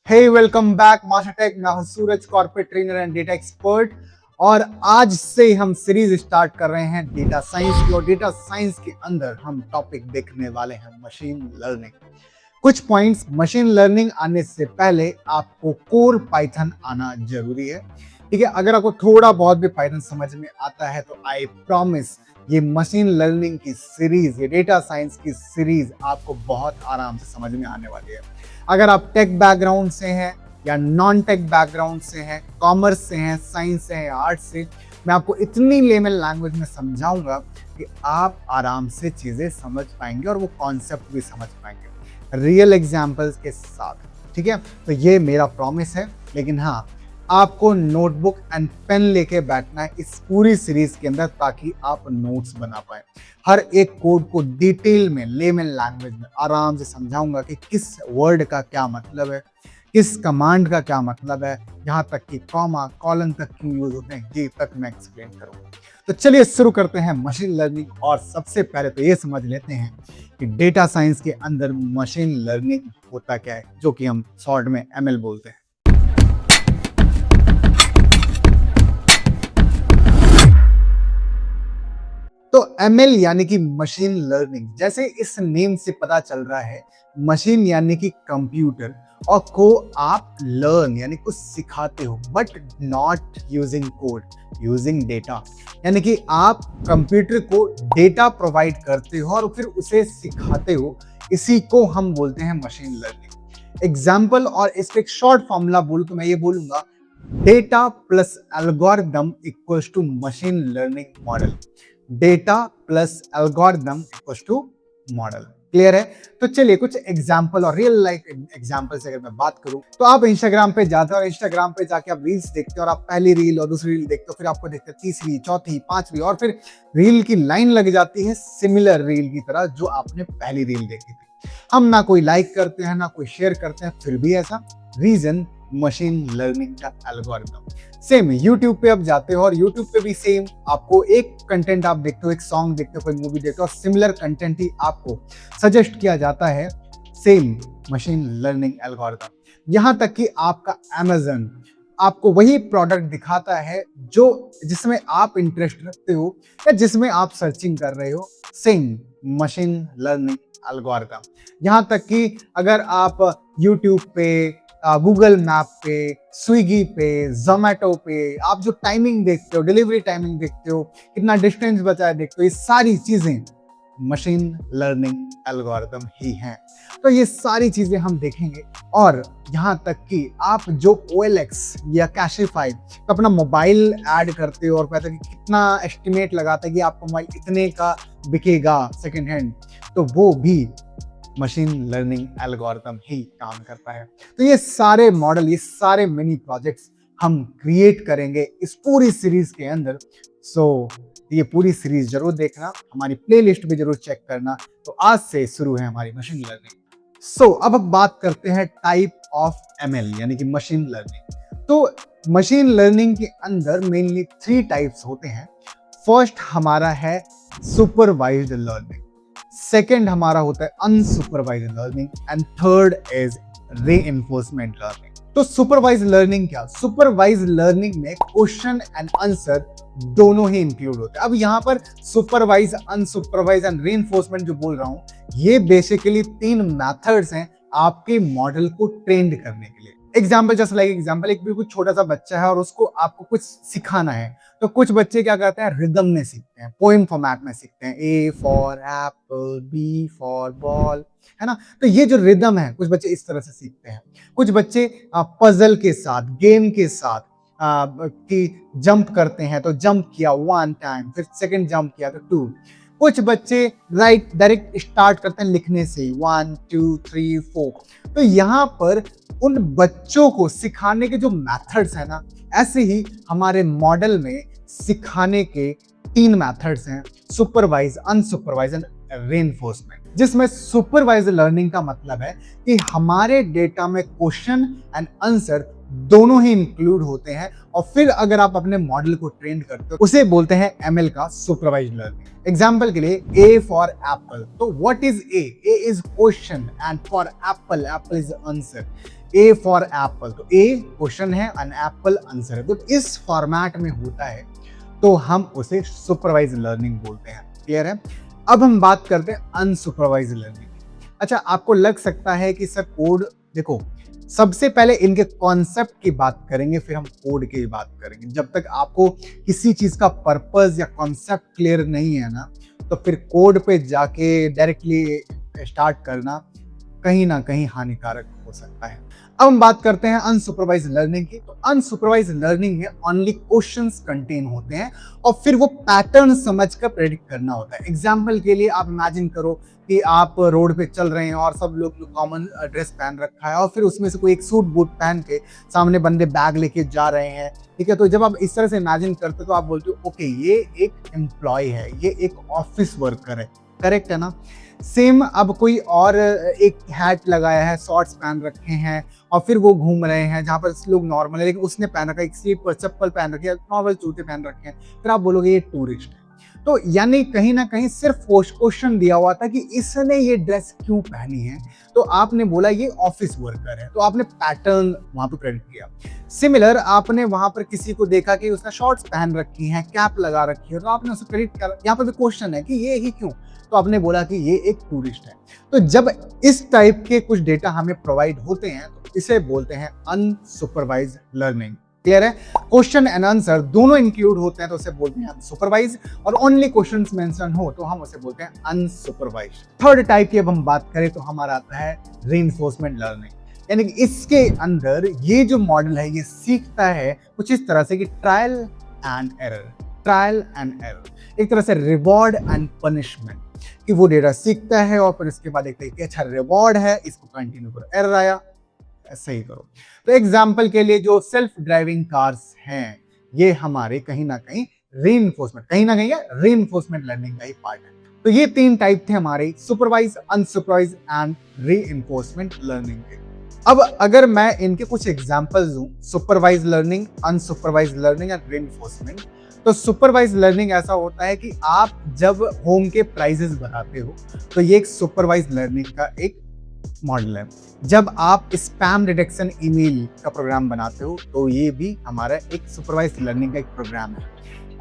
हे welcome back Mastertech. मैं हूं Suraj, corporate trainer and data expert. और आज से हम सीरीज स्टार्ट कर रहे हैं डेटा साइंस की। और डेटा साइंस के अंदर हम टॉपिक देखने वाले हैं मशीन लर्निंग। कुछ पॉइंट्स, मशीन लर्निंग आने से पहले आपको कोर पाइथन आना जरूरी है। ठीक है, अगर आपको थोड़ा बहुत भी पाइथन समझ में आता है तो आई प्रॉमिस ये मशीन लर्निंग की सीरीज, ये डेटा साइंस की सीरीज आपको बहुत आराम से समझ में आने वाली है। अगर आप टेक बैकग्राउंड से हैं या नॉन टेक बैकग्राउंड से हैं, कॉमर्स से हैं, साइंस से हैं, आर्ट्स से, मैं आपको इतनी लेमन लैंग्वेज में समझाऊंगा कि आप आराम से चीजें समझ पाएंगे और वो कॉन्सेप्ट भी समझ पाएंगे रियल एग्जाम्पल्स के साथ। ठीक है, तो ये मेरा प्रॉमिस है। लेकिन हाँ, आपको नोटबुक एंड पेन लेके बैठना है इस पूरी सीरीज के अंदर, ताकि आप नोट्स बना पाए। हर एक कोड को डिटेल में, लेमन लैंग्वेज में आराम से समझाऊंगा कि किस वर्ड का क्या मतलब है, किस कमांड का क्या मतलब है, यहाँ तक कि कॉमा कॉलन तक क्यों यूज होते हैं, ये तक मैं एक्सप्लेन करूंगा। तो चलिए शुरू करते हैं मशीन लर्निंग। और सबसे पहले तो ये समझ लेते हैं कि डेटा साइंस के अंदर मशीन लर्निंग होता क्या है, जो कि हम शॉर्ट में ML बोलते हैं। तो ML यानी कि मशीन लर्निंग, जैसे इस नेम से पता चल रहा है, मशीन यानी कि कंप्यूटर, और को आप लर्न यानी कुछ सिखाते हो, but not using code, using data. यानी कि आप कंप्यूटर को डेटा प्रोवाइड करते हो और फिर उसे सिखाते हो। इसी को हम बोलते हैं मशीन लर्निंग। एग्जाम्पल और इसका एक शॉर्ट फॉर्मूला बोलूं तो मैं ये बोलूंगा, data plus algorithm equals to machine learning model. Data plus algorithm equals to model. Clear है? तो चलिए कुछ एग्जांपल और रियल लाइफ एग्जांपल से अगर मैं बात करूं, तो आप इंस्टाग्राम पे जाते हो और इंस्टाग्राम पे जाके आप रील्स देखते हो, और आप पहली रील और दूसरी रील देखते हो, फिर आपको देखते हो तीसरी, चौथी, पांचवी, और फिर रील की लाइन लग जाती है सिमिलर रील की तरह जो आपने पहली रील देखी थी। हम ना कोई लाइक करते हैं, ना कोई शेयर करते हैं, फिर भी ऐसा। रीजन, मशीन लर्निंग का एल्गोरिथम। सेम यूट्यूब पे आप जाते हो और यूट्यूब पे भी सेम, आपको एक कंटेंट आप देखते हो, एक सॉन्ग देखते हो, कोई मूवी देखते हो, और सिमिलर कंटेंट ही आपको सजेस्ट किया जाता है। Same machine learning algorithm. यहां तक कि आपका Amazon आपको वही प्रोडक्ट दिखाता है जो जिसमें आप इंटरेस्ट रखते हो या जिसमें आप सर्चिंग कर रहे हो। Same machine learning algorithm. यहां तक कि अगर आप यूट्यूब पे, गूगल मैप पे, स्विगी पे, जोमेटो पे आप जो टाइमिंग देखते हो, डिलीवरी टाइमिंग देखते हो, कितना डिस्टेंस बचा है देखते हो, ये सारी चीजें मशीन लर्निंग एल्गोरिथम ही हैं। तो ये सारी चीजें हम देखेंगे। और यहाँ तक कि आप जो OLX या कैशिफाई तो अपना मोबाइल ऐड करते हो और कहते हो कि कितना एस्टिमेट लगाता है कि आपका मोबाइल इतने का बिकेगा सेकेंड हैंड, तो वो भी मशीन लर्निंग एल्गोरिथम ही काम करता है। तो ये सारे मॉडल, ये सारे मिनी प्रोजेक्ट्स हम क्रिएट करेंगे इस पूरी सीरीज के अंदर। सो ये पूरी सीरीज जरूर देखना, हमारी प्लेलिस्ट भी जरूर चेक करना। तो आज से शुरू है हमारी मशीन लर्निंग। सो अब बात करते हैं टाइप ऑफ ML यानी कि मशीन लर्निंग। तो मशीन लर्निंग के अंदर मेनली 3 टाइप्स होते हैं। फर्स्ट हमारा है सुपरवाइज्ड लर्निंग, सेकेंड हमारा होता है unsupervised learning, and third is reinforcement learning. तो सुपरवाइज्ड लर्निंग क्या? सुपरवाइज्ड लर्निंग में क्वेश्चन एंड आंसर दोनों ही इंक्लूड होते हैं। अब यहाँ पर सुपरवाइज, अनसुपरवाइज एंड रीइंफोर्समेंट जो बोल रहा हूं, ये बेसिकली 3 मेथड्स हैं आपके मॉडल को ट्रेंड करने के लिए। एग्जाम्पल, जस्ट लाइक एग्जाम्पल, एक बिल्कुल छोटा सा बच्चा है और उसको आपको कुछ सिखाना है। तो कुछ बच्चे क्या करते हैं, रिदम में सीखते हैं, पोएम फॉर्मेट में सीखते हैं, A for Apple, B for ball, है ना। तो ये जो रिदम है, कुछ बच्चे इस तरह से सीखते हैं। कुछ बच्चे पजल के साथ, गेम के साथ कि जंप करते हैं, तो जंप किया 1 टाइम, फिर सेकंड जंप किया तो 2। कुछ बच्चे डायरेक्ट स्टार्ट करते हैं लिखने से 1 2 3 4। तो यहाँ पर उन बच्चों को सिखाने के जो मेथड्स हैं ना, ऐसे ही हमारे मॉडल में सिखाने के 3 मेथड्स हैं, सुपरवाइज, अनसुपरवाइज एंड रीइंफोर्समेंट। जिसमें सुपरवाइज लर्निंग का मतलब है कि हमारे डेटा में क्वेश्चन एंड आंसर दोनों ही इंक्लूड होते हैं, और फिर अगर आप अपने मॉडल को ट्रेन करते हो, उसे बोलते हैं ML का सुपरवाइज्ड लर्निंग। एग्जाम्पल के लिए A फॉर एप्पल, तो what is A? A is question, and for Apple, Apple is answer. A for Apple, तो ए क्वेश्चन है एंड एप्पल आंसर है, तो इस फॉर्मेट में होता है तो हम उसे सुपरवाइज लर्निंग बोलते हैं। क्लियर है? अब हम बात करते हैं अनसुपरवाइज लर्निंग। अच्छा, आपको लग सकता है कि सर कोड, देखो सबसे पहले इनके कॉन्सेप्ट की बात करेंगे, फिर हम कोड की बात करेंगे। जब तक आपको किसी चीज का पर्पस या कॉन्सेप्ट क्लियर नहीं है ना, तो फिर कोड पे जाके डायरेक्टली स्टार्ट करना कहीं ना कहीं हानिकारक हो सकता है। अब हम बात करते हैं अनसुपरवाइज लर्निंग की। तो अनसुपरवाइज लर्निंग में ओनली क्वेश्चंस कंटेन होते हैं और फिर वो पैटर्न समझकर प्रेडिक्ट करना होता है। एग्जाम्पल के लिए आप इमेजिन करो कि आप रोड पे चल रहे हैं और सब लोग कॉमन ड्रेस पहन रखा है और फिर उसमें से कोई एक सूट बूट पहन के सामने बंदे बैग लेके जा रहे हैं, ठीक है। तो जब आप इस तरह से इमेजिन करते हो तो आप बोलते हो ओके ये एक एम्प्लॉय है, ये एक ऑफिस वर्कर है, करेक्ट है ना। सेम अब कोई और एक हैट लगाया है, शॉर्ट्स पहन रखे हैं और फिर वो घूम रहे हैं जहाँ पर लोग नॉर्मल है, लेकिन उसने पहन रखा है एक स्लीपर चप्पल पहन रखी है, नॉर्मल जूते पहन रखे हैं, फिर आप बोलोगे ये टूरिस्ट है। तो यानी कहीं ना कहीं सिर्फ क्वेश्चन दिया हुआ था कि इसने ये ड्रेस क्यों पहनी है, तो आपने बोला ये ऑफिस वर्कर है, तो आपने पैटर्न वहां पे प्रेडिक्ट किया। सिमिलर आपने वहां पर किसी को देखा कि उसने शॉर्ट्स पहन रखी हैं, कैप लगा रखी है, तो आपने उसे प्रेडिक्ट किया। यहाँ पर भी क्वेश्चन है कि ये ही क्यों, तो आपने बोला कि ये एक टूरिस्ट है। तो जब इस टाइप के कुछ डेटा हमें प्रोवाइड होते हैं तो इसे बोलते हैं अनसुपरवाइज लर्निंग। क्लियर है? क्वेश्चन एंड आंसर दोनों इंक्लूड होते हैं तो उसे बोलते हैं अनसुपरवाइज, और ओनली क्वेश्चंस मेंशन हो तो हम उसे बोलते हैं अनसुपरवाइज। थर्ड टाइप की अब हम बात करें तो हमारा आता है रीइंफोर्समेंट लर्निंग, यानी कि इसके अंदर ये जो मॉडल है ये सीखता है कुछ इस तरह से कि trial and error, trial and error, एक तरह से रिवॉर्ड एंड पनिशमेंट, कि वो डेटा सीखता है और फिर उसके बाद देखता है कि अच्छा रिवॉर्ड है, इसको कंटिन्यू करो, एरर आया ऐसे ही करो। तो एग्जांपल के लिए जो सेल्फ ड्राइविंग कार्स हैं ये हमारे कहीं ना कहीं रीइंफोर्समेंट लर्निंग का ही पार्ट है। तो ये तीन टाइप थे हमारे supervised, unsupervised and reinforcement learning के। अब अगर मैं इनके कुछ एग्जांपल्स दूं, supervised learning, unsupervised learning and reinforcement. तो सुपरवाइज लर्निंग ऐसा होता है कि आप जब होम के प्राइजेस बताते हो तो ये एक सुपरवाइज लर्निंग का एक मॉडल है। जब आप स्पैम डिटेक्शन ईमेल का प्रोग्राम बनाते हो तो ये भी हमारा एक सुपरवाइज लर्निंग का एक प्रोग्राम है।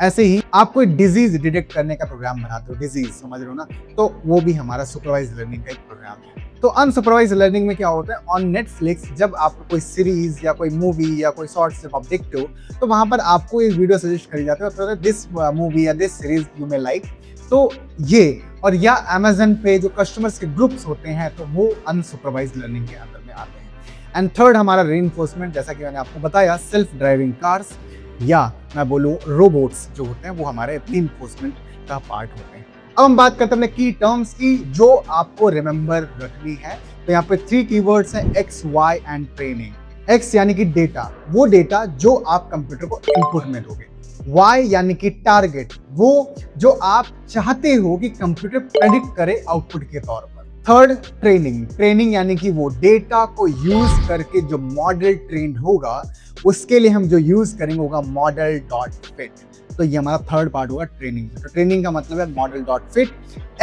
ऐसे ही आप कोई डिजीज डिटेक्ट करने का प्रोग्राम बनाते हो, डिजीज समझ रहे हो ना, तो वो भी हमारा सुपरवाइज लर्निंग का एक प्रोग्राम है। तो अनसुपरवाइज लर्निंग में क्या होता है, ऑन नेटफ्लिक्स जब आपको कोई सीरीज या कोई मूवी या कोई शॉर्ट्स जब आप देखते हो तो वहां पर आपको एक वीडियो सजेस्ट करी जाती है, तो दिस मूवी या this series you may like, तो ये और या अमेजन पे जो कस्टमर्स के ग्रुप्स होते हैं तो वो अनसुपरवाइज लर्निंग के अंदर में आते हैं। एंड थर्ड हमारा रीइंफोर्समेंट, जैसा कि मैंने आपको बताया, सेल्फ ड्राइविंग कार्स या मैं बोलूँ रोबोट्स जो होते हैं वो हमारे रीइंफोर्समेंट का पार्ट होते हैं। अब हम बात करते हैं की टर्म्स की जो आपको रिमेंबर रखनी है। तो यहाँ पे 3 कीवर्ड्स हैं, X, Y and training. X यानी कि डेटा, वो डेटा जो आप कंप्यूटर को इनपुट में दोगे। वाई यानी कि टारगेट, वो जो आप चाहते हो कि कंप्यूटर प्रेडिक्ट करे आउटपुट के तौर पर। थर्ड ट्रेनिंग, ट्रेनिंग यानी कि वो डेटा को यूज करके जो मॉडल ट्रेंड होगा उसके लिए हम जो यूज करेंगे होगा मॉडल डॉट फिट। तो ये हमारा थर्ड पार्ट होगा ट्रेनिंग। तो ट्रेनिंग का मतलब है मॉडल डॉट फिट।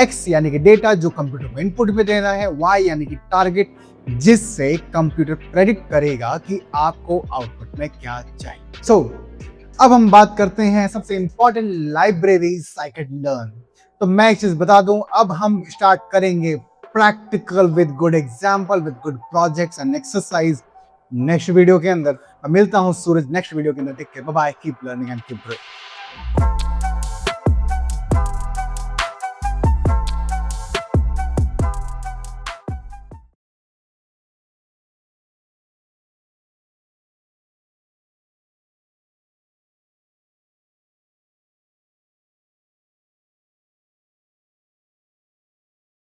एक्स यानी कि डेटा जो कंप्यूटर को इनपुट में देना है, वाई यानी कि टारगेट जिससे कंप्यूटर प्रेडिक्ट करेगा कि आपको आउटपुट में क्या चाहिए। सो अब हम बात करते हैं सबसे इंपॉर्टेंट लाइब्रेरी scikit-learn। तो मैं एक चीज बता दूं, अब हम स्टार्ट करेंगे practical with good example, with good projects and exercise next video के अंदर। मैं मिलता हूं सूरज नेक्स्ट वीडियो के अंदर। Take care, bye bye, keep learning and keep growing.